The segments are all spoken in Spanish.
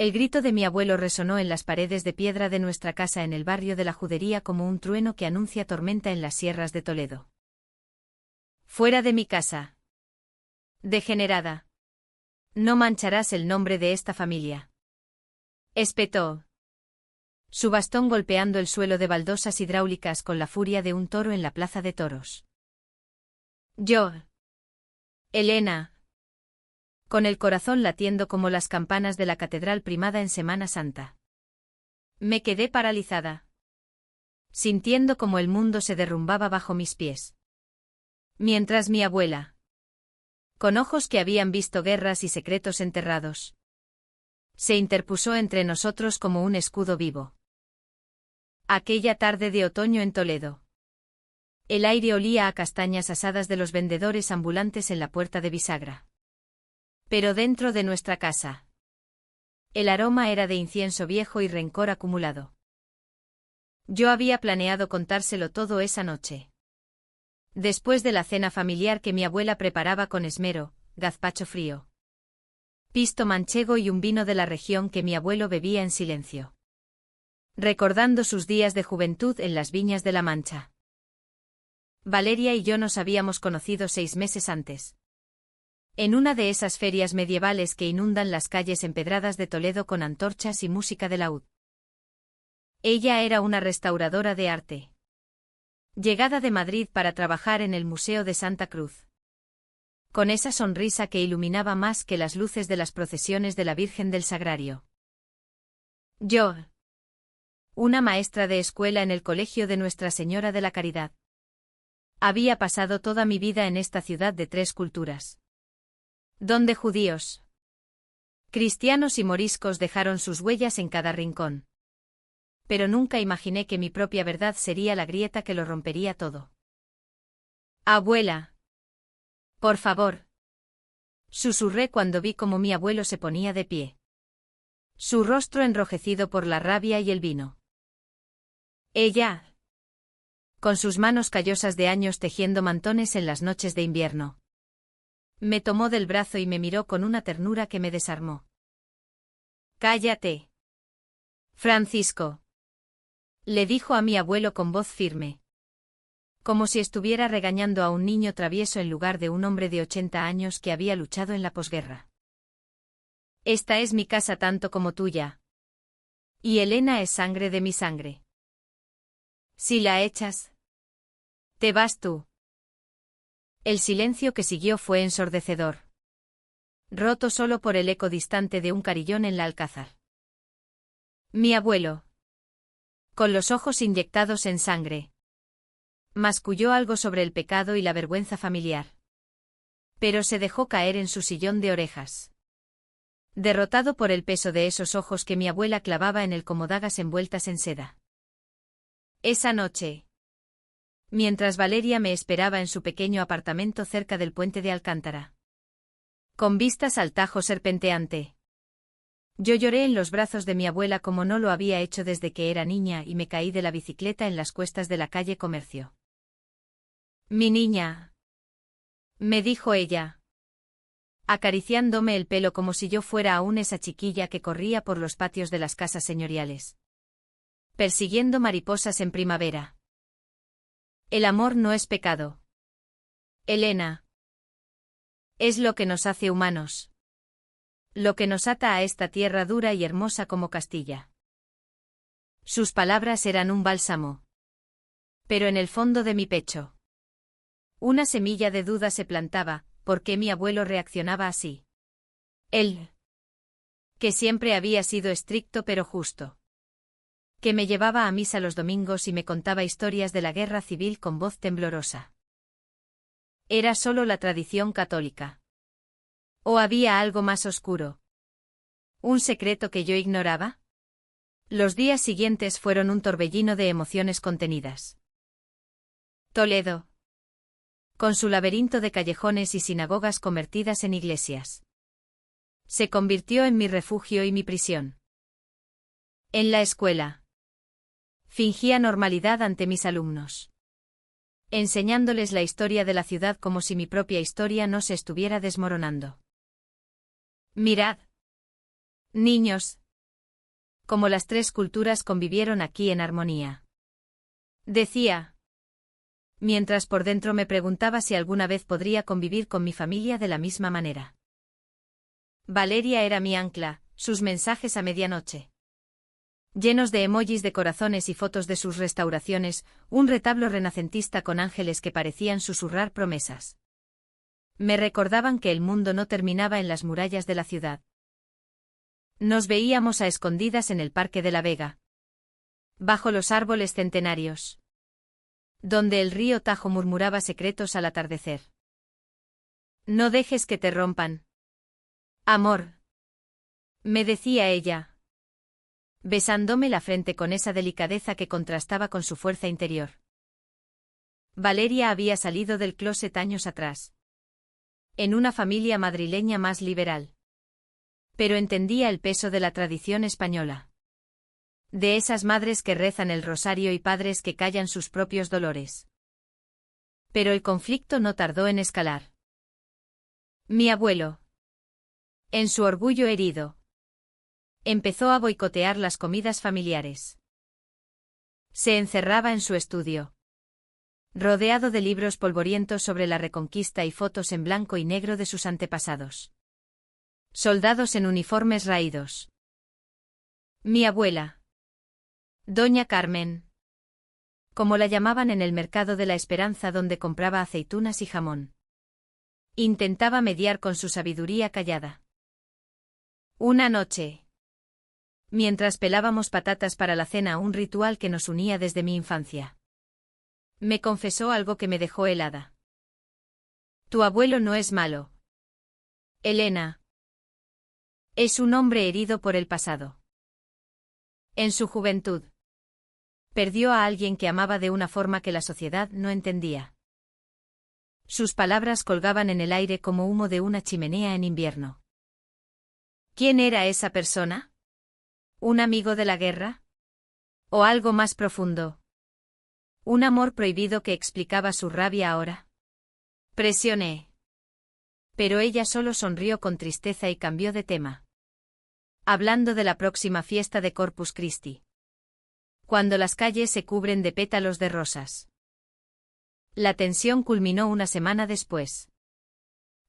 El grito de mi abuelo resonó en las paredes de piedra de nuestra casa en el barrio de la Judería como un trueno que anuncia tormenta en las sierras de Toledo. Fuera de mi casa. Degenerada. No mancharás el nombre de esta familia. Espetó. Su bastón golpeando el suelo de baldosas hidráulicas con la furia de un toro en la plaza de toros. Yo. Elena. Con el corazón latiendo como las campanas de la catedral primada en Semana Santa. Me quedé paralizada, sintiendo como el mundo se derrumbaba bajo mis pies. Mientras mi abuela, con ojos que habían visto guerras y secretos enterrados, se interpuso entre nosotros como un escudo vivo. Aquella tarde de otoño en Toledo. El aire olía a castañas asadas de los vendedores ambulantes en la puerta de bisagra. Pero dentro de nuestra casa, el aroma era de incienso viejo y rencor acumulado. Yo había planeado contárselo todo esa noche. Después de la cena familiar que mi abuela preparaba con esmero, gazpacho frío, pisto manchego y un vino de la región que mi abuelo bebía en silencio, recordando sus días de juventud en las viñas de la Mancha. Valeria y yo nos habíamos conocido 6 meses antes, en una de esas ferias medievales que inundan las calles empedradas de Toledo con antorchas y música de laúd. Ella era una restauradora de arte, llegada de Madrid para trabajar en el Museo de Santa Cruz, con esa sonrisa que iluminaba más que las luces de las procesiones de la Virgen del Sagrario. Yo, una maestra de escuela en el colegio de Nuestra Señora de la Caridad, había pasado toda mi vida en esta ciudad de 3 culturas, donde judíos, cristianos y moriscos dejaron sus huellas en cada rincón. Pero nunca imaginé que mi propia verdad sería la grieta que lo rompería todo. Abuela. Por favor. Susurré cuando vi cómo mi abuelo se ponía de pie, su rostro enrojecido por la rabia y el vino. Ella, con sus manos callosas de años tejiendo mantones en las noches de invierno, me tomó del brazo y me miró con una ternura que me desarmó. Cállate, Francisco, le dijo a mi abuelo con voz firme, como si estuviera regañando a un niño travieso en lugar de un hombre de 80 años que había luchado en la posguerra. Esta es mi casa tanto como tuya. Y Elena es sangre de mi sangre. Si la echas, te vas tú. El silencio que siguió fue ensordecedor, roto solo por el eco distante de un carillón en la alcázar. Mi abuelo, con los ojos inyectados en sangre, masculló algo sobre el pecado y la vergüenza familiar. Pero se dejó caer en su sillón de orejas, derrotado por el peso de esos ojos que mi abuela clavaba en él como dagas envueltas en seda. Esa noche, mientras Valeria me esperaba en su pequeño apartamento cerca del puente de Alcántara, con vistas al Tajo serpenteante, yo lloré en los brazos de mi abuela como no lo había hecho desde que era niña y me caí de la bicicleta en las cuestas de la calle Comercio. Mi niña, me dijo ella, acariciándome el pelo como si yo fuera aún esa chiquilla que corría por los patios de las casas señoriales, persiguiendo mariposas en primavera. El amor no es pecado, Elena. Es lo que nos hace humanos, lo que nos ata a esta tierra dura y hermosa como Castilla. Sus palabras eran un bálsamo. Pero en el fondo de mi pecho, una semilla de duda se plantaba. ¿Por qué mi abuelo reaccionaba así? Él, que siempre había sido estricto pero justo, que me llevaba a misa los domingos y me contaba historias de la guerra civil con voz temblorosa. ¿Era solo la tradición católica? ¿O había algo más oscuro? ¿Un secreto que yo ignoraba? Los días siguientes fueron un torbellino de emociones contenidas. Toledo, con su laberinto de callejones y sinagogas convertidas en iglesias, se convirtió en mi refugio y mi prisión. En la escuela, fingía normalidad ante mis alumnos, enseñándoles la historia de la ciudad como si mi propia historia no se estuviera desmoronando. Mirad, niños, Como las tres culturas convivieron aquí en armonía. Decía. Mientras por dentro me preguntaba si alguna vez podría convivir con mi familia de la misma manera. Valeria era mi ancla, sus mensajes a medianoche. Llenos de emojis de corazones y fotos de sus restauraciones, un retablo renacentista con ángeles que parecían susurrar promesas. Me recordaban que el mundo no terminaba en las murallas de la ciudad. Nos veíamos a escondidas en el Parque de la Vega. Bajo los árboles centenarios. Donde el río Tajo murmuraba secretos al atardecer. No dejes que te rompan. Amor. Me decía ella. Besándome la frente con esa delicadeza que contrastaba con su fuerza interior. Valeria había salido del closet años atrás. En una familia madrileña más liberal. Pero entendía el peso de la tradición española. De esas madres que rezan el rosario y padres que callan sus propios dolores. Pero el conflicto no tardó en escalar. Mi abuelo. En su orgullo herido. Empezó a boicotear las comidas familiares. Se encerraba en su estudio. Rodeado de libros polvorientos sobre la Reconquista y fotos en blanco y negro de sus antepasados. Soldados en uniformes raídos. Mi abuela. Doña Carmen. Como la llamaban en el mercado de la Esperanza donde compraba aceitunas y jamón. Intentaba mediar con su sabiduría callada. Una noche. Mientras pelábamos patatas para la cena, un ritual que nos unía desde mi infancia. Me confesó algo que me dejó helada. Tu abuelo no es malo. Elena. Es un hombre herido por el pasado. En su juventud. Perdió a alguien que amaba de una forma que la sociedad no entendía. Sus palabras colgaban en el aire como humo de una chimenea en invierno. ¿Quién era esa persona? ¿Un amigo de la guerra? ¿O algo más profundo? ¿Un amor prohibido que explicaba su rabia ahora? Presioné. Pero ella solo sonrió con tristeza y cambió de tema. Hablando de la próxima fiesta de Corpus Christi. Cuando las calles se cubren de pétalos de rosas. La tensión culminó una semana después.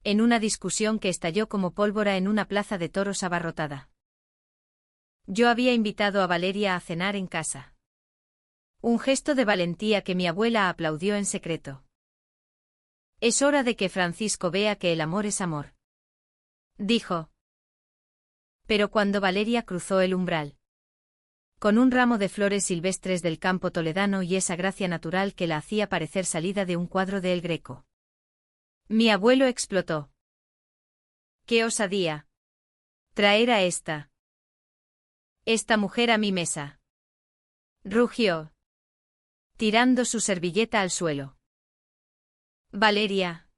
En una discusión que estalló como pólvora en una plaza de toros abarrotada. Yo había invitado a Valeria a cenar en casa. Un gesto de valentía que mi abuela aplaudió en secreto. Es hora de que Francisco vea que el amor es amor. Dijo. Pero cuando Valeria cruzó el umbral. Con un ramo de flores silvestres del campo toledano y esa gracia natural que la hacía parecer salida de un cuadro de El Greco. Mi abuelo explotó. ¡Qué osadía! Traer a esta mujer a mi mesa. Rugió. Tirando su servilleta al suelo. Valeria.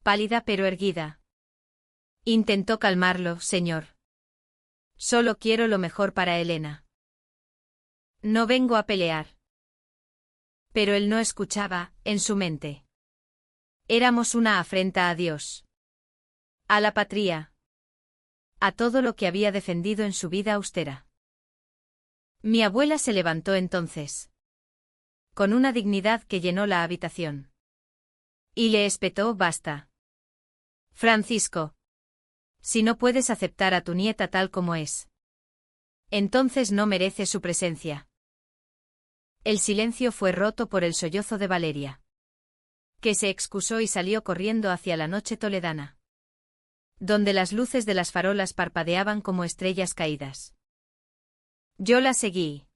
Pálida pero erguida. Intentó calmarlo, señor. Solo quiero lo mejor para Elena. No vengo a pelear. Pero él no escuchaba, en su mente. Éramos una afrenta a Dios. A la patria. A todo lo que había defendido en su vida austera. Mi abuela se levantó entonces. Con una dignidad que llenó la habitación. Y le espetó: basta. Francisco. Si no puedes aceptar a tu nieta tal como es. Entonces no merece su presencia. El silencio fue roto por el sollozo de Valeria. Que se excusó y salió corriendo hacia la noche toledana. Donde las luces de las farolas parpadeaban como estrellas caídas. Yo la seguí.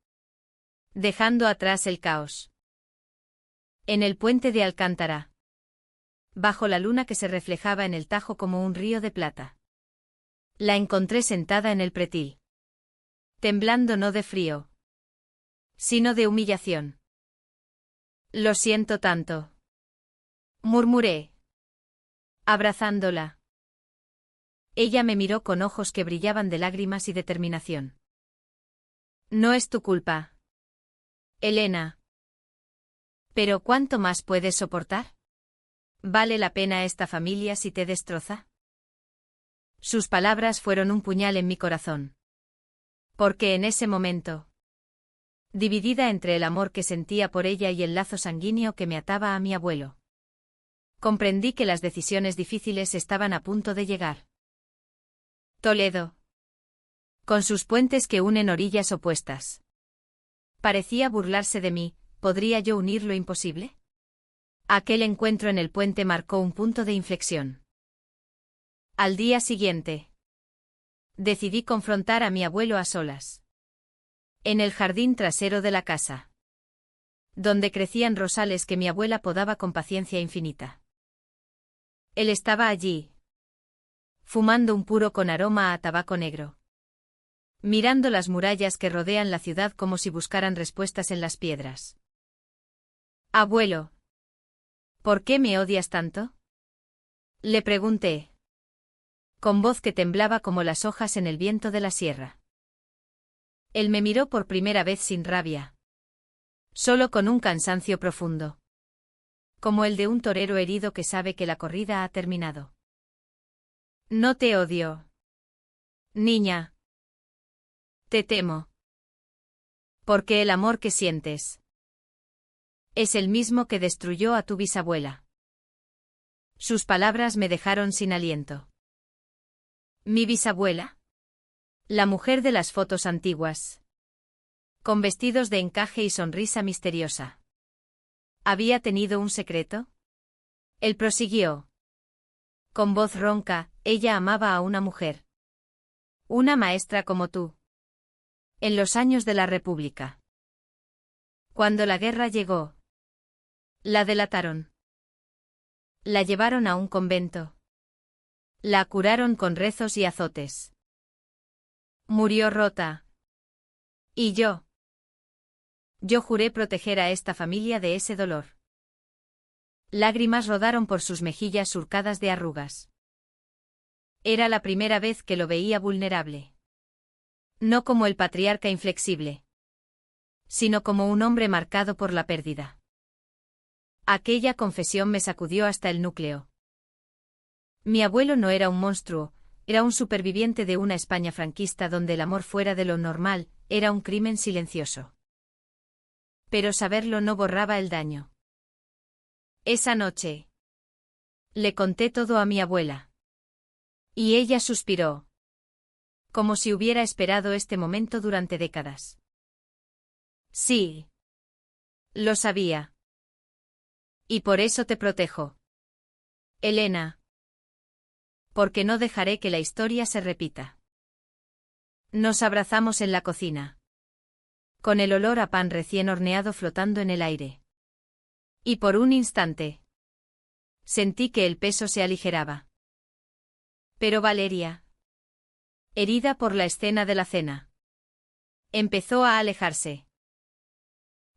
Dejando atrás el caos. En el puente de Alcántara. Bajo la luna que se reflejaba en el Tajo como un río de plata. La encontré sentada en el pretil. Temblando no de frío. Sino de humillación. Lo siento tanto. Murmuré. Abrazándola. Ella me miró con ojos que brillaban de lágrimas y determinación. No es tu culpa. Elena. ¿Pero cuánto más puedes soportar? ¿Vale la pena esta familia si te destroza? Sus palabras fueron un puñal en mi corazón. Porque en ese momento, dividida entre el amor que sentía por ella y el lazo sanguíneo que me ataba a mi abuelo, comprendí que las decisiones difíciles estaban a punto de llegar. Toledo, con sus puentes que unen orillas opuestas, parecía burlarse de mí. ¿Podría yo unir lo imposible? Aquel encuentro en el puente marcó un punto de inflexión. Al día siguiente, decidí confrontar a mi abuelo a solas. En el jardín trasero de la casa, donde crecían rosales que mi abuela podaba con paciencia infinita. Él estaba allí, fumando un puro con aroma a tabaco negro, mirando las murallas que rodean la ciudad como si buscaran respuestas en las piedras. Abuelo, ¿por qué me odias tanto? Le pregunté, con voz que temblaba como las hojas en el viento de la sierra. Él me miró por primera vez sin rabia, solo con un cansancio profundo, como el de un torero herido que sabe que la corrida ha terminado. No te odio, niña. Te temo. Porque el amor que sientes es el mismo que destruyó a tu bisabuela. Sus palabras me dejaron sin aliento. ¿Mi bisabuela? La mujer de las fotos antiguas, con vestidos de encaje y sonrisa misteriosa. ¿Había tenido un secreto? Él prosiguió. Con voz ronca, ella amaba a una mujer. Una maestra como tú. En los años de la República. Cuando la guerra llegó, la delataron. La llevaron a un convento. La curaron con rezos y azotes. Murió rota. ¿Y yo? Yo juré proteger a esta familia de ese dolor. Lágrimas rodaron por sus mejillas surcadas de arrugas. Era la primera vez que lo veía vulnerable. No como el patriarca inflexible, sino como un hombre marcado por la pérdida. Aquella confesión me sacudió hasta el núcleo. Mi abuelo no era un monstruo, era un superviviente de una España franquista donde el amor fuera de lo normal, era un crimen silencioso. Pero saberlo no borraba el daño. Esa noche, le conté todo a mi abuela. Y ella suspiró, como si hubiera esperado este momento durante décadas. Sí. Lo sabía. Y por eso te protejo. Elena. Porque no dejaré que la historia se repita. Nos abrazamos en la cocina, con el olor a pan recién horneado flotando en el aire. Y por un instante, sentí que el peso se aligeraba. Pero Valeria, herida por la escena de la cena, empezó a alejarse.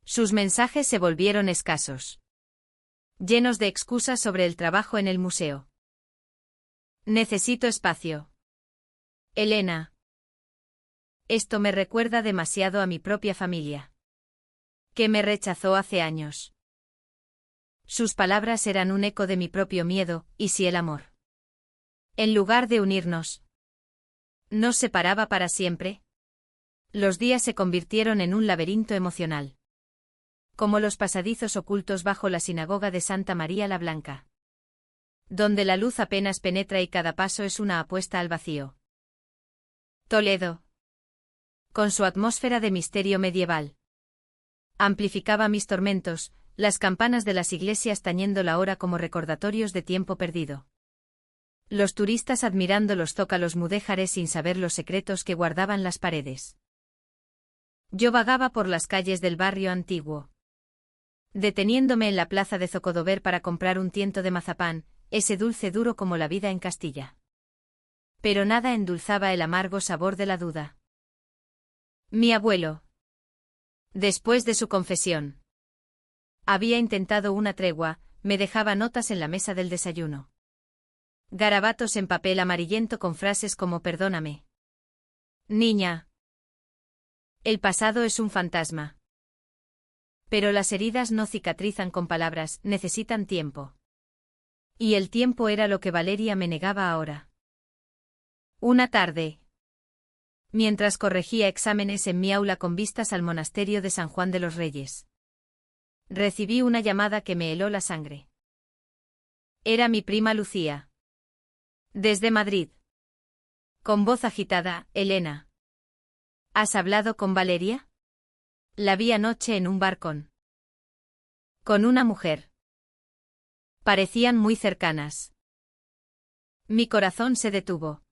Sus mensajes se volvieron escasos, llenos de excusas sobre el trabajo en el museo. Necesito espacio. Elena. Esto me recuerda demasiado a mi propia familia, que me rechazó hace años. Sus palabras eran un eco de mi propio miedo, ¿y si el amor, en lugar de unirnos, nos separaba para siempre? Los días se convirtieron en un laberinto emocional, como los pasadizos ocultos bajo la sinagoga de Santa María la Blanca, donde la luz apenas penetra y cada paso es una apuesta al vacío. Toledo, con su atmósfera de misterio medieval, amplificaba mis tormentos, las campanas de las iglesias tañendo la hora como recordatorios de tiempo perdido. Los turistas admirando los zócalos mudéjares sin saber los secretos que guardaban las paredes. Yo vagaba por las calles del barrio antiguo, deteniéndome en la plaza de Zocodover para comprar un tiento de mazapán, ese dulce duro como la vida en Castilla. Pero nada endulzaba el amargo sabor de la duda. Mi abuelo, después de su confesión, había intentado una tregua, me dejaba notas en la mesa del desayuno. Garabatos en papel amarillento con frases como perdóname. Niña. El pasado es un fantasma. Pero las heridas no cicatrizan con palabras, necesitan tiempo. Y el tiempo era lo que Valeria me negaba ahora. Una tarde, mientras corregía exámenes en mi aula con vistas al monasterio de San Juan de los Reyes. Recibí una llamada que me heló la sangre. Era mi prima Lucía. Desde Madrid. Con voz agitada, Elena. ¿Has hablado con Valeria? La vi anoche en un bar con una mujer. Parecían muy cercanas. Mi corazón se detuvo.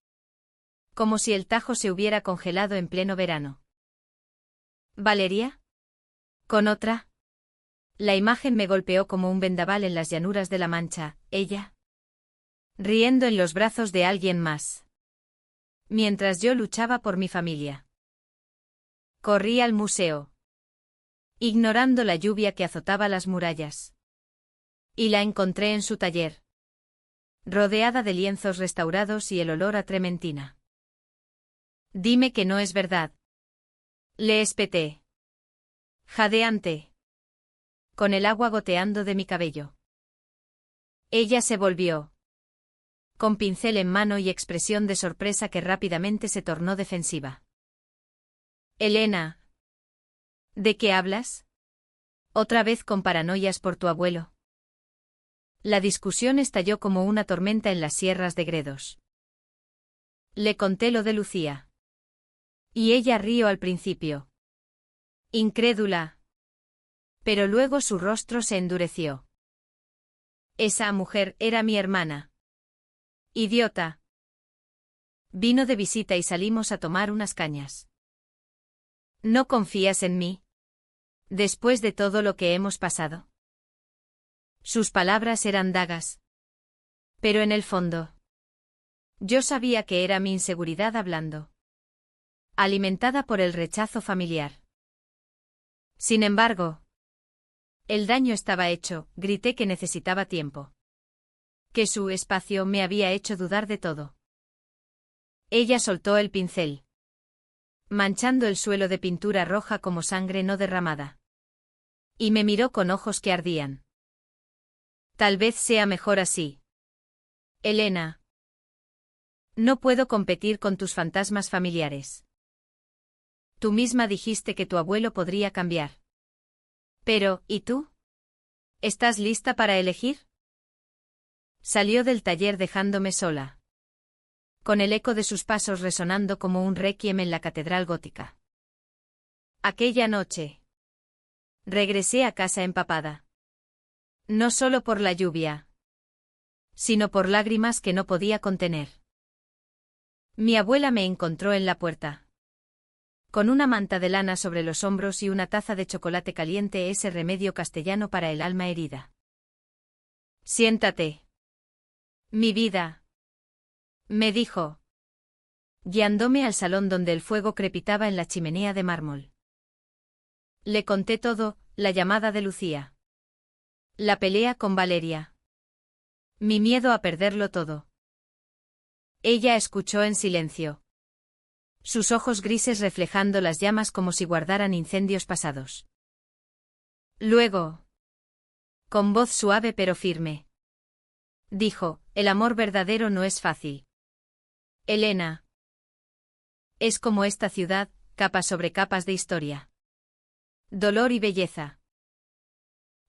Como si el Tajo se hubiera congelado en pleno verano. ¿Valeria? ¿Con otra? La imagen me golpeó como un vendaval en las llanuras de la Mancha, ella. Riendo en los brazos de alguien más. Mientras yo luchaba por mi familia. Corrí al museo. Ignorando la lluvia que azotaba las murallas. Y la encontré en su taller. Rodeada de lienzos restaurados y el olor a trementina. Dime que no es verdad. Le espeté. Jadeante. Con el agua goteando de mi cabello. Ella se volvió. Con pincel en mano y expresión de sorpresa que rápidamente se tornó defensiva. Elena. ¿De qué hablas? ¿Otra vez con paranoias por tu abuelo? La discusión estalló como una tormenta en las sierras de Gredos. Le conté lo de Lucía. Y ella rió al principio. Incrédula. Pero luego su rostro se endureció. Esa mujer era mi hermana. Idiota. Vino de visita y salimos a tomar unas cañas. ¿No confías en mí? Después de todo lo que hemos pasado. Sus palabras eran dagas. Pero en el fondo. Yo sabía que era mi inseguridad hablando. Alimentada por el rechazo familiar. Sin embargo. El daño estaba hecho, grité que necesitaba tiempo. Que su espacio me había hecho dudar de todo. Ella soltó el pincel. Manchando el suelo de pintura roja como sangre no derramada. Y me miró con ojos que ardían. Tal vez sea mejor así. Elena. No puedo competir con tus fantasmas familiares. Tú misma dijiste que tu abuelo podría cambiar. Pero, ¿y tú? ¿Estás lista para elegir? Salió del taller dejándome sola. Con el eco de sus pasos resonando como un requiem en la catedral gótica. Aquella noche. Regresé a casa empapada. No solo por la lluvia. Sino por lágrimas que no podía contener. Mi abuela me encontró en la puerta. Con una manta de lana sobre los hombros y una taza de chocolate caliente, ese remedio castellano para el alma herida. Siéntate. Mi vida. Me dijo. Guiándome al salón donde el fuego crepitaba en la chimenea de mármol. Le conté todo, la llamada de Lucía. La pelea con Valeria. Mi miedo a perderlo todo. Ella escuchó en silencio. Sus ojos grises reflejando las llamas como si guardaran incendios pasados. Luego. Con voz suave pero firme. Dijo, el amor verdadero no es fácil. Elena. Es como esta ciudad, capas sobre capas de historia. Dolor y belleza.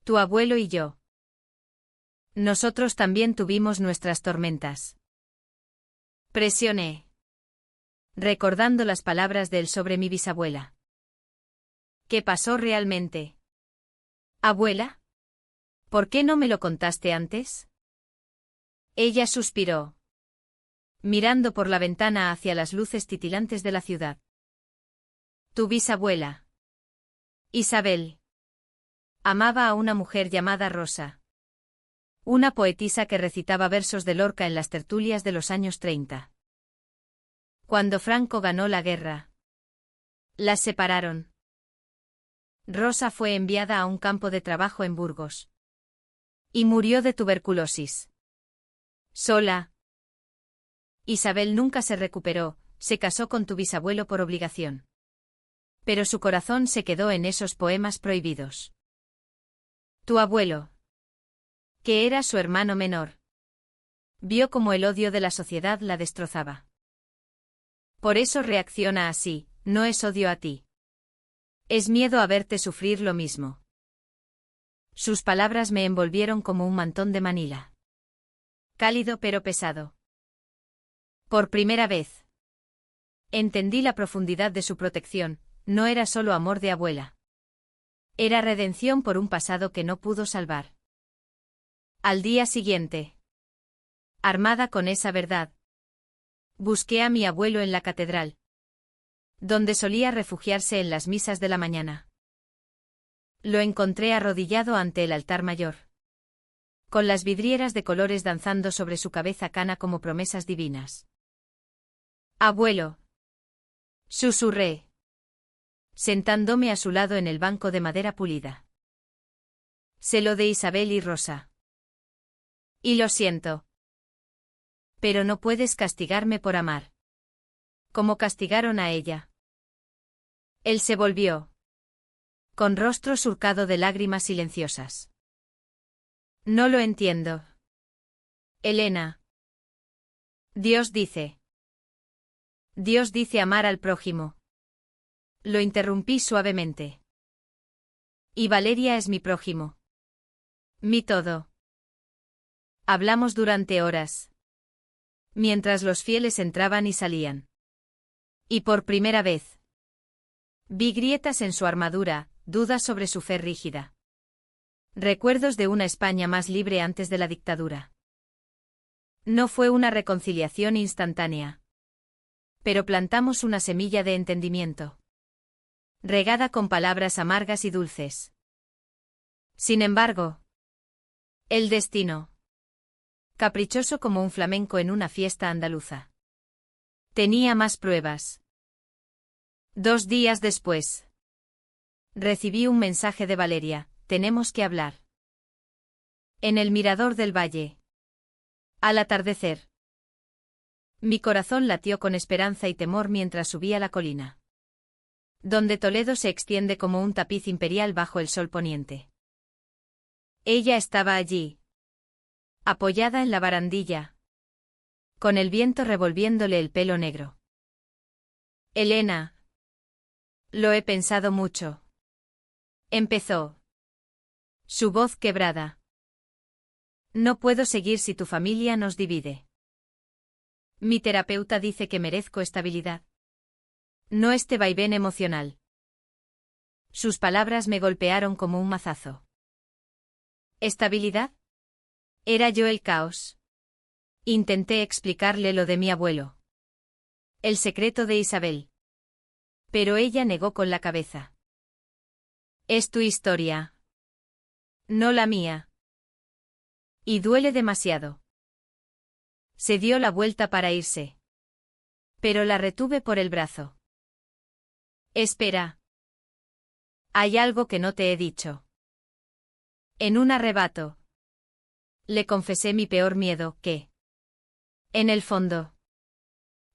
Tu abuelo y yo. Nosotros también tuvimos nuestras tormentas. Presioné. Recordando las palabras de él sobre mi bisabuela. ¿Qué pasó realmente? ¿Abuela? ¿Por qué no me lo contaste antes? Ella suspiró. Mirando por la ventana hacia las luces titilantes de la ciudad. Tu bisabuela. Isabel. Amaba a una mujer llamada Rosa. Una poetisa que recitaba versos de Lorca en las tertulias de los años 30. Cuando Franco ganó la guerra. Las separaron. Rosa fue enviada a un campo de trabajo en Burgos. Y murió de tuberculosis. Sola. Isabel nunca se recuperó, se casó con tu bisabuelo por obligación. Pero su corazón se quedó en esos poemas prohibidos. Tu abuelo, que era su hermano menor, vio cómo el odio de la sociedad la destrozaba. Por eso reacciona así, no es odio a ti. Es miedo a verte sufrir lo mismo. Sus palabras me envolvieron como un mantón de Manila. Cálido pero pesado. Por primera vez. Entendí la profundidad de su protección, no era solo amor de abuela. Era redención por un pasado que no pudo salvar. Al día siguiente. Armada con esa verdad. Busqué a mi abuelo en la catedral, donde solía refugiarse en las misas de la mañana. Lo encontré arrodillado ante el altar mayor, con las vidrieras de colores danzando sobre su cabeza cana como promesas divinas. Abuelo. Susurré, sentándome a su lado en el banco de madera pulida. Sé lo de Isabel y Rosa. Y lo siento. Pero no puedes castigarme por amar. Como castigaron a ella. Él se volvió, con rostro surcado de lágrimas silenciosas. No lo entiendo. Elena. Dios dice. Dios dice amar al prójimo. Lo interrumpí suavemente. Y Valeria es mi prójimo. Mi todo. Hablamos durante horas, mientras los fieles entraban y salían. Y por primera vez vi grietas en su armadura, dudas sobre su fe rígida. Recuerdos de una España más libre antes de la dictadura. No fue una reconciliación instantánea. Pero plantamos una semilla de entendimiento, regada con palabras amargas y dulces. Sin embargo, el destino, caprichoso como un flamenco en una fiesta andaluza, tenía más pruebas. 2 días después, recibí un mensaje de Valeria: tenemos que hablar. En el mirador del valle. Al atardecer. Mi corazón latió con esperanza y temor mientras subía la colina, donde Toledo se extiende como un tapiz imperial bajo el sol poniente. Ella estaba allí, apoyada en la barandilla, con el viento revolviéndole el pelo negro. Elena. Lo he pensado mucho. Empezó. Su voz quebrada. No puedo seguir si tu familia nos divide. Mi terapeuta dice que merezco estabilidad. No este vaivén emocional. Sus palabras me golpearon como un mazazo. ¿Estabilidad? Era yo el caos. Intenté explicarle lo de mi abuelo. El secreto de Isabel. Pero ella negó con la cabeza. Es tu historia. No la mía. Y duele demasiado. Se dio la vuelta para irse. Pero la retuve por el brazo. Espera. Hay algo que no te he dicho. En un arrebato, le confesé mi peor miedo, que, en el fondo,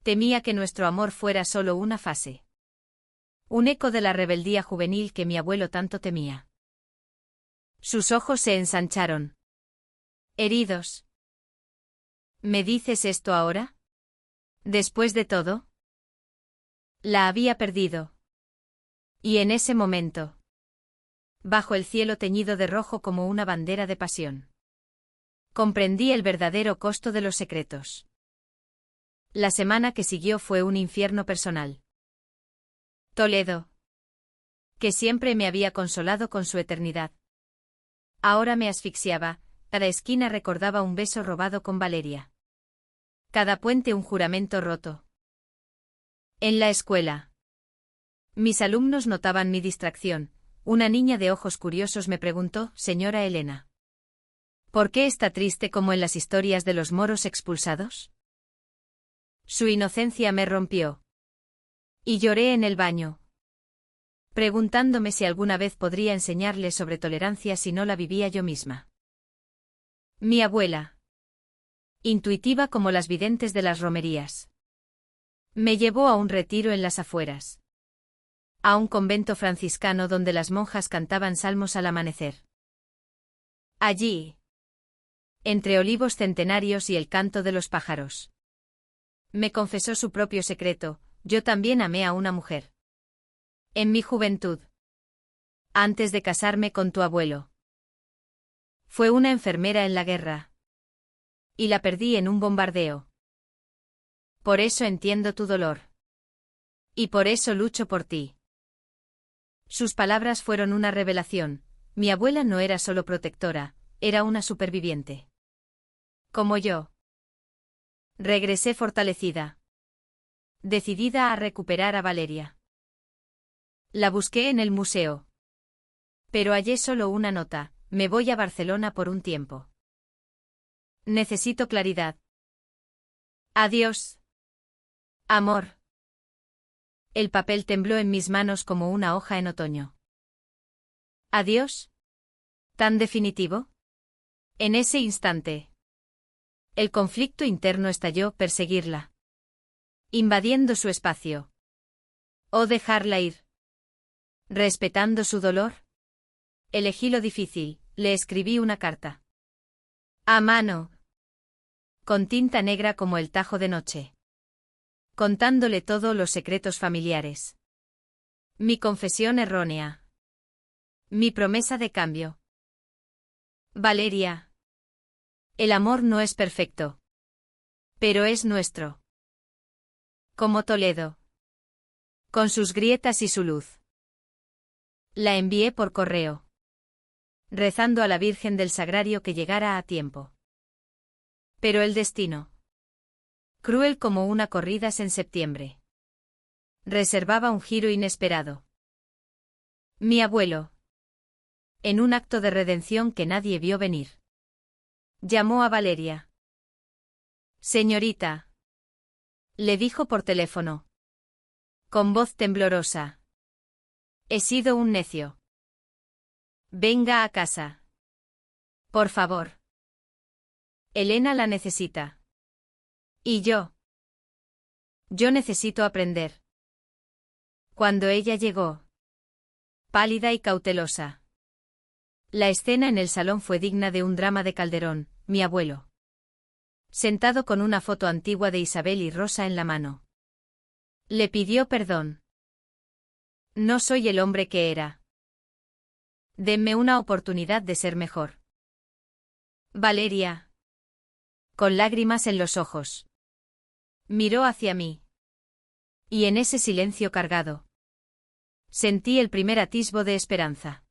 temía que nuestro amor fuera solo una fase. Un eco de la rebeldía juvenil que mi abuelo tanto temía. Sus ojos se ensancharon. Heridos. ¿Me dices esto ahora? ¿Después de todo? La había perdido. Y en ese momento, bajo el cielo teñido de rojo como una bandera de pasión, comprendí el verdadero costo de los secretos. La semana que siguió fue un infierno personal. Toledo, que siempre me había consolado con su eternidad, ahora me asfixiaba. Cada esquina recordaba un beso robado con Valeria. Cada puente un juramento roto. En la escuela. Mis alumnos notaban mi distracción. Una niña de ojos curiosos me preguntó: señora Elena, ¿por qué está triste como en las historias de los moros expulsados? Su inocencia me rompió. Y lloré en el baño, preguntándome si alguna vez podría enseñarle sobre tolerancia si no la vivía yo misma. Mi abuela, intuitiva como las videntes de las romerías, me llevó a un retiro en las afueras, a un convento franciscano donde las monjas cantaban salmos al amanecer. Allí, entre olivos centenarios y el canto de los pájaros, me confesó su propio secreto: Yo también amé a una mujer. En mi juventud. Antes de casarme con tu abuelo. Fue una enfermera en la guerra. Y la perdí en un bombardeo. Por eso entiendo tu dolor. Y por eso lucho por ti. Sus palabras fueron una revelación. Mi abuela no era solo protectora, era una superviviente. Como yo. Regresé fortalecida. Decidida a recuperar a Valeria. La busqué en el museo. Pero hallé solo una nota: me voy a Barcelona por un tiempo. Necesito claridad. Adiós. Amor. El papel tembló en mis manos como una hoja en otoño. ¿Adiós? ¿Tan definitivo? En ese instante. El conflicto interno estalló: perseguirla. Invadiendo su espacio. O dejarla ir. Respetando su dolor. Elegí lo difícil, le escribí una carta. A mano. Con tinta negra como el tajo de noche. Contándole todos los secretos familiares. Mi confesión errónea. Mi promesa de cambio. Valeria. El amor no es perfecto. Pero es nuestro. Como Toledo. Con sus grietas y su luz. La envié por correo. Rezando a la Virgen del Sagrario que llegara a tiempo. Pero el destino. Cruel como una corridas en septiembre. Reservaba un giro inesperado. Mi abuelo. En un acto de redención que nadie vio venir. Llamó a Valeria. Señorita. Le dijo por teléfono. Con voz temblorosa. He sido un necio. Venga a casa. Por favor. Elena la necesita. ¿Y yo? Yo necesito aprender. Cuando ella llegó. Pálida y cautelosa. La escena en el salón fue digna de un drama de Calderón, mi abuelo. Sentado con una foto antigua de Isabel y Rosa en la mano. Le pidió perdón. No soy el hombre que era. Denme una oportunidad de ser mejor. Valeria. Con lágrimas en los ojos. Miró hacia mí. Y en ese silencio cargado. Sentí el primer atisbo de esperanza.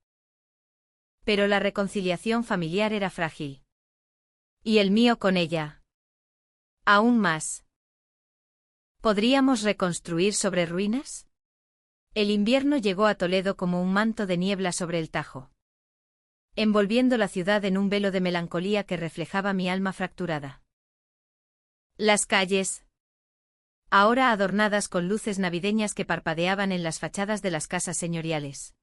Pero la reconciliación familiar era frágil. Y el mío con ella. Aún más. ¿Podríamos reconstruir sobre ruinas? El invierno llegó a Toledo como un manto de niebla sobre el Tajo. Envolviendo la ciudad en un velo de melancolía que reflejaba mi alma fracturada. Las calles. Ahora adornadas con luces navideñas que parpadeaban en las fachadas de las casas señoriales.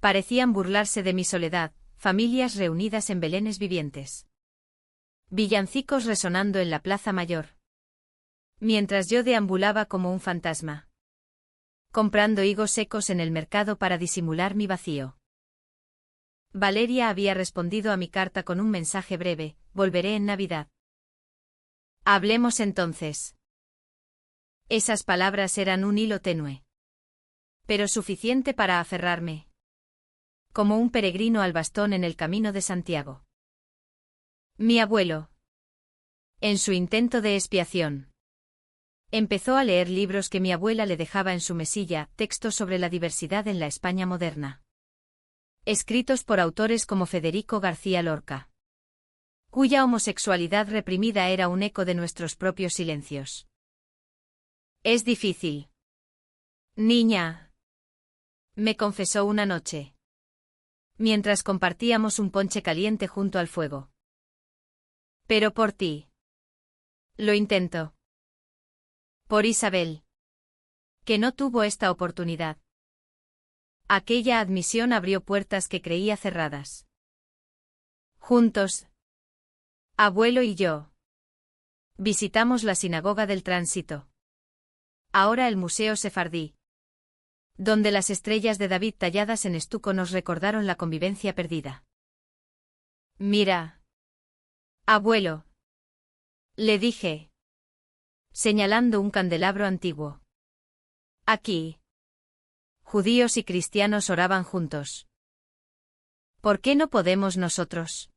Parecían burlarse de mi soledad, familias reunidas en belenes vivientes. Villancicos resonando en la plaza mayor. Mientras yo deambulaba como un fantasma. Comprando higos secos en el mercado para disimular mi vacío. Valeria había respondido a mi carta con un mensaje breve: volveré en Navidad. Hablemos entonces. Esas palabras eran un hilo tenue. Pero suficiente para aferrarme. Como un peregrino al bastón en el camino de Santiago. Mi abuelo. En su intento de expiación. Empezó a leer libros que mi abuela le dejaba en su mesilla, textos sobre la diversidad en la España moderna. Escritos por autores como Federico García Lorca. Cuya homosexualidad reprimida era un eco de nuestros propios silencios. Es difícil. Niña. Me confesó una noche. Mientras compartíamos un ponche caliente junto al fuego. Pero por ti. Lo intento. Por Isabel. Que no tuvo esta oportunidad. Aquella admisión abrió puertas que creía cerradas. Juntos. Abuelo y yo. Visitamos la sinagoga del Tránsito. Ahora el Museo Sefardí. Donde las estrellas de David talladas en estuco nos recordaron la convivencia perdida. Mira. Abuelo. Le dije. Señalando un candelabro antiguo. Aquí. Judíos y cristianos oraban juntos. ¿Por qué no podemos nosotros?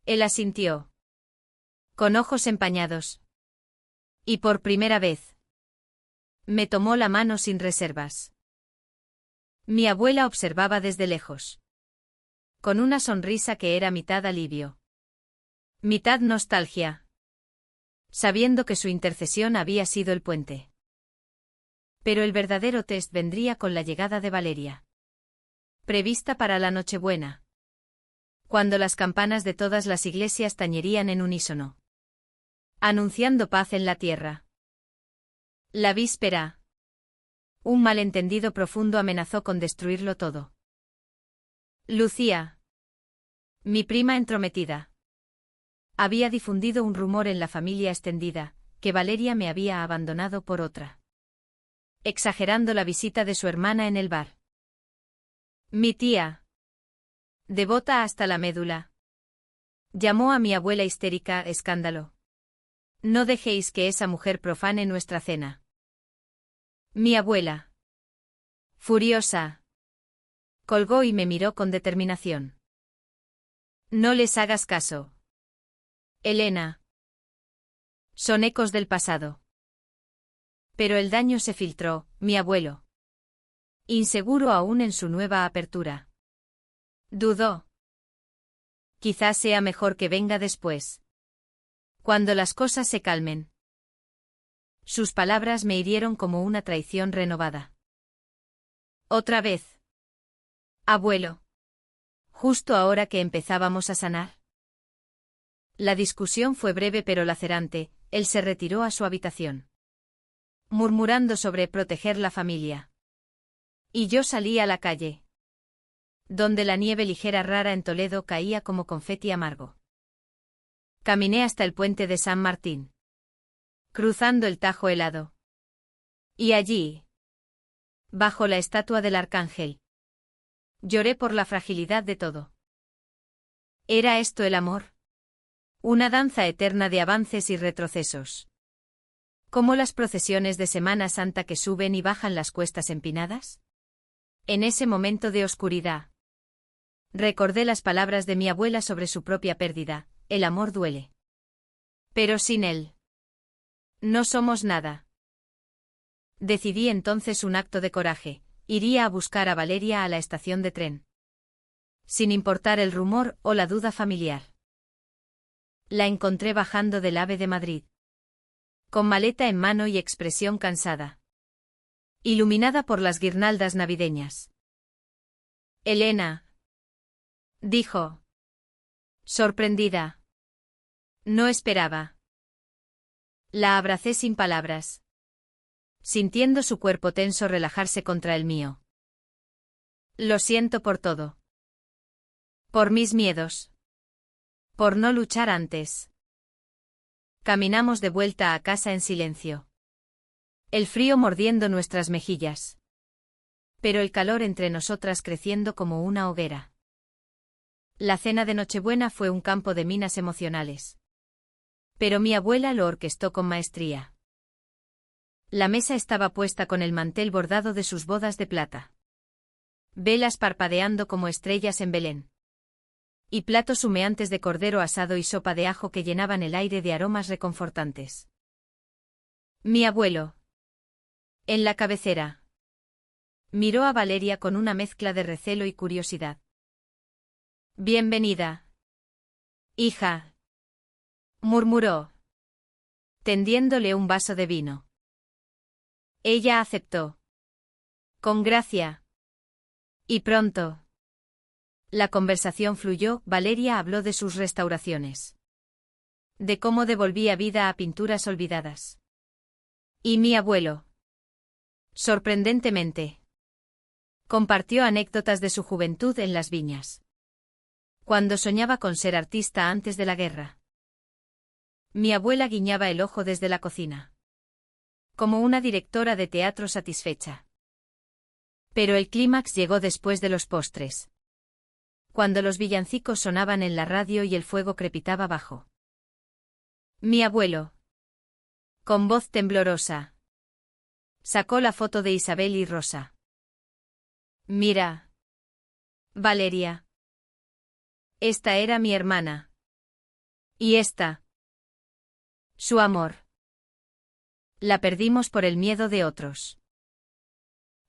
Él asintió. Con ojos empañados. Y por primera vez. Me tomó la mano sin reservas. Mi abuela observaba desde lejos. Con una sonrisa que era mitad alivio. Mitad nostalgia. Sabiendo que su intercesión había sido el puente. Pero el verdadero test vendría con la llegada de Valeria. Prevista para la Nochebuena. Cuando las campanas de todas las iglesias tañerían en unísono. Anunciando paz en la tierra. La víspera. Un malentendido profundo amenazó con destruirlo todo. Lucía. Mi prima entrometida. Había difundido un rumor en la familia extendida, que Valeria me había abandonado por otra. Exagerando la visita de su hermana en el bar. Mi tía. Devota hasta la médula. Llamó a mi abuela histérica, escándalo. No dejéis que esa mujer profane nuestra cena. Mi abuela. Furiosa. Colgó y me miró con determinación. No les hagas caso. Elena. Son ecos del pasado. Pero el daño se filtró, mi abuelo. Inseguro aún en su nueva apertura. Dudó. Quizás sea mejor que venga después. Cuando las cosas se calmen. Sus palabras me hirieron como una traición renovada. Otra vez. Abuelo. Justo ahora que empezábamos a sanar. La discusión fue breve pero lacerante, él se retiró a su habitación. Murmurando sobre proteger la familia. Y yo salí a la calle. Donde la nieve ligera rara en Toledo caía como confeti amargo. Caminé hasta el puente de San Martín. Cruzando el Tajo helado. Y allí. Bajo la estatua del arcángel. Lloré por la fragilidad de todo. ¿Era esto el amor? Una danza eterna de avances y retrocesos. ¿Como las procesiones de Semana Santa que suben y bajan las cuestas empinadas? En ese momento de oscuridad. Recordé las palabras de mi abuela sobre su propia pérdida, el amor duele. Pero sin él. No somos nada. Decidí entonces un acto de coraje, iría a buscar a Valeria a la estación de tren. Sin importar el rumor o la duda familiar. La encontré bajando del AVE de Madrid. Con maleta en mano y expresión cansada. Iluminada por las guirnaldas navideñas. Elena. Dijo. Sorprendida. No esperaba. La abracé sin palabras. Sintiendo su cuerpo tenso relajarse contra el mío. Lo siento por todo. Por mis miedos. Por no luchar antes. Caminamos de vuelta a casa en silencio. El frío mordiendo nuestras mejillas. Pero el calor entre nosotras creciendo como una hoguera. La cena de Nochebuena fue un campo de minas emocionales. Pero mi abuela lo orquestó con maestría. La mesa estaba puesta con el mantel bordado de sus bodas de plata. Velas parpadeando como estrellas en Belén. Y platos humeantes de cordero asado y sopa de ajo que llenaban el aire de aromas reconfortantes. Mi abuelo. En la cabecera. Miró a Valeria con una mezcla de recelo y curiosidad. Bienvenida. Hija. Murmuró. Tendiéndole un vaso de vino. Ella aceptó. Con gracia. Y pronto. La conversación fluyó, Valeria habló de sus restauraciones. De cómo devolvía vida a pinturas olvidadas. Y mi abuelo. Sorprendentemente. Compartió anécdotas de su juventud en las viñas. Cuando soñaba con ser artista antes de la guerra. Mi abuela guiñaba el ojo desde la cocina. Como una directora de teatro satisfecha. Pero el clímax llegó después de los postres. Cuando los villancicos sonaban en la radio y el fuego crepitaba bajo. Mi abuelo. Con voz temblorosa. Sacó la foto de Isabel y Rosa. Mira. Valeria. Esta era mi hermana. Y esta. Su amor. La perdimos por el miedo de otros.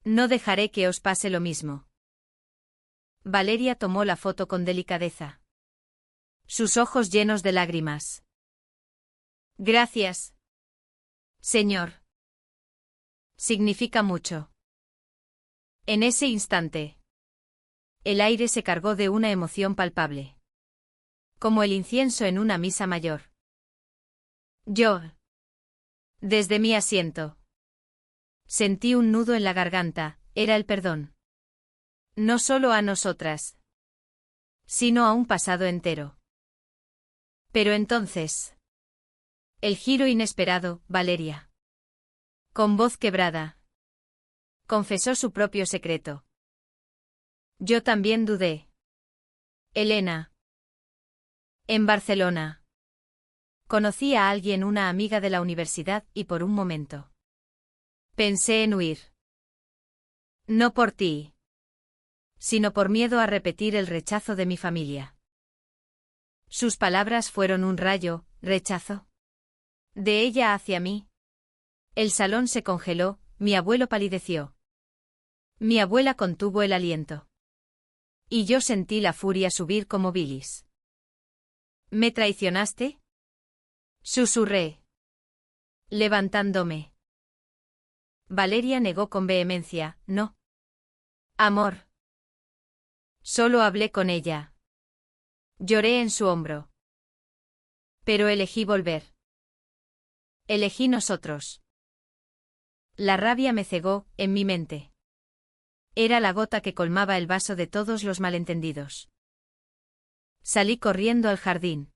No dejaré que os pase lo mismo. Valeria tomó la foto con delicadeza. Sus ojos llenos de lágrimas. Gracias. Señor. Significa mucho. En ese instante. El aire se cargó de una emoción palpable. Como el incienso en una misa mayor. Yo. Desde mi asiento. Sentí un nudo en la garganta, era el perdón. No solo a nosotras. Sino a un pasado entero. Pero entonces. El giro inesperado, Valeria. Con voz quebrada. Confesó su propio secreto. Yo también dudé. Elena. En Barcelona. Conocí a alguien, una amiga de la universidad, y por un momento. Pensé en huir. No por ti. Sino por miedo a repetir el rechazo de mi familia. Sus palabras fueron un rayo, rechazo. De ella hacia mí. El salón se congeló, mi abuelo palideció. Mi abuela contuvo el aliento. Y yo sentí la furia subir como bilis. ¿Me traicionaste? Susurré. Levantándome. Valeria negó con vehemencia, no. Amor. Solo hablé con ella. Lloré en su hombro. Pero elegí volver. Elegí nosotros. La rabia me cegó, en mi mente. Era la gota que colmaba el vaso de todos los malentendidos. Salí corriendo al jardín.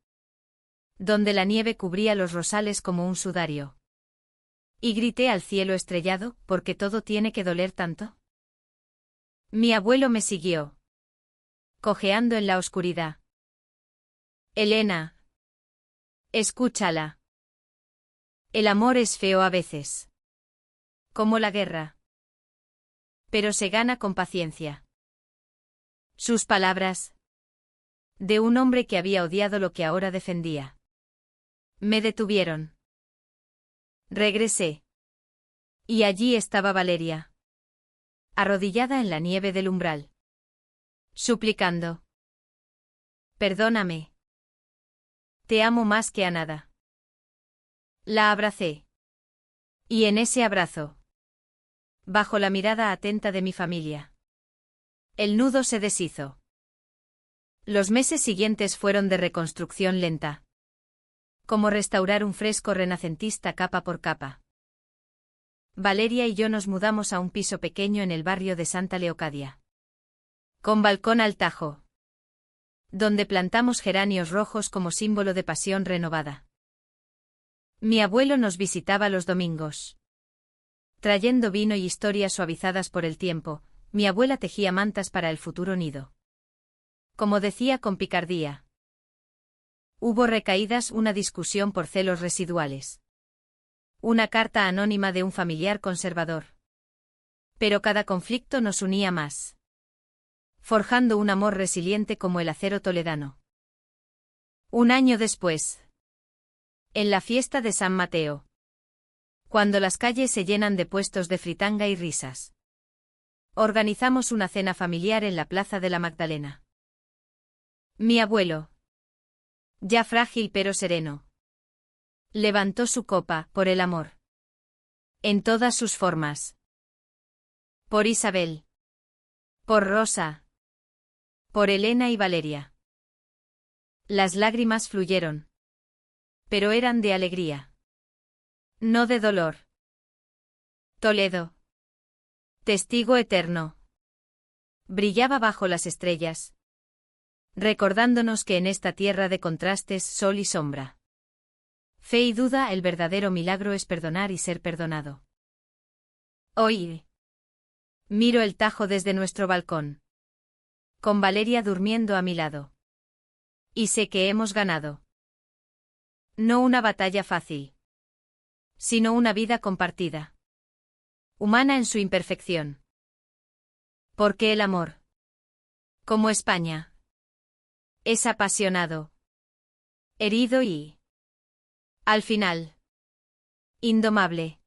Donde la nieve cubría los rosales como un sudario. Y grité al cielo estrellado, ¿por qué todo tiene que doler tanto? Mi abuelo me siguió. Cojeando en la oscuridad. Elena. Escúchala. El amor es feo a veces. Como la guerra. Pero se gana con paciencia. Sus palabras. De un hombre que había odiado lo que ahora defendía. Me detuvieron. Regresé. Y allí estaba Valeria. Arrodillada en la nieve del umbral. Suplicando. Perdóname. Te amo más que a nada. La abracé. Y en ese abrazo. Bajo la mirada atenta de mi familia. El nudo se deshizo. Los meses siguientes fueron de reconstrucción lenta. Como restaurar un fresco renacentista capa por capa. Valeria y yo nos mudamos a un piso pequeño en el barrio de Santa Leocadia. Con balcón al Tajo. Donde plantamos geranios rojos como símbolo de pasión renovada. Mi abuelo nos visitaba los domingos. Trayendo vino y historias suavizadas por el tiempo, mi abuela tejía mantas para el futuro nido. Como decía con picardía. Hubo recaídas, una discusión por celos residuales. Una carta anónima de un familiar conservador. Pero cada conflicto nos unía más. Forjando un amor resiliente como el acero toledano. Un año después. En la fiesta de San Mateo. Cuando las calles se llenan de puestos de fritanga y risas. Organizamos una cena familiar en la Plaza de la Magdalena. Mi abuelo. Ya frágil pero sereno. Levantó su copa, por el amor. En todas sus formas. Por Isabel. Por Rosa. Por Elena y Valeria. Las lágrimas fluyeron. Pero eran de alegría. No de dolor. Toledo. Testigo eterno. Brillaba bajo las estrellas. Recordándonos que en esta tierra de contrastes, sol y sombra. Fe y duda, el verdadero milagro es perdonar y ser perdonado. Hoy. Miro el Tajo desde nuestro balcón. Con Valeria durmiendo a mi lado. Y sé que hemos ganado. No una batalla fácil. Sino una vida compartida. humana en su imperfección. Porque el amor, como España, es apasionado, herido y, al final, indomable.